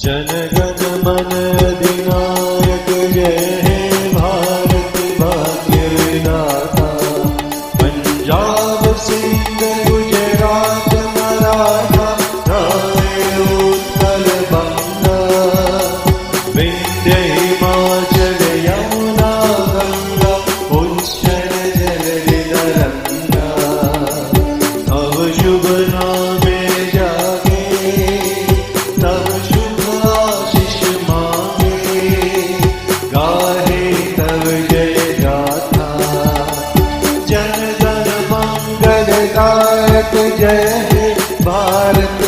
जन गण मन अधिनायक जय हे भारत भाग्य विधाता। पंजाब सिंध गुजरात मराठा द्राविड़ उत्कल बंगा। विंध्य हिमाचल यमुना गंगा उच्चल जलधि तरंगा। तव शुभ नामे जागे तव शुभ आशीष मांगे। गाहे तव जय गाथा जन गण मंगलदायक जय हे भारत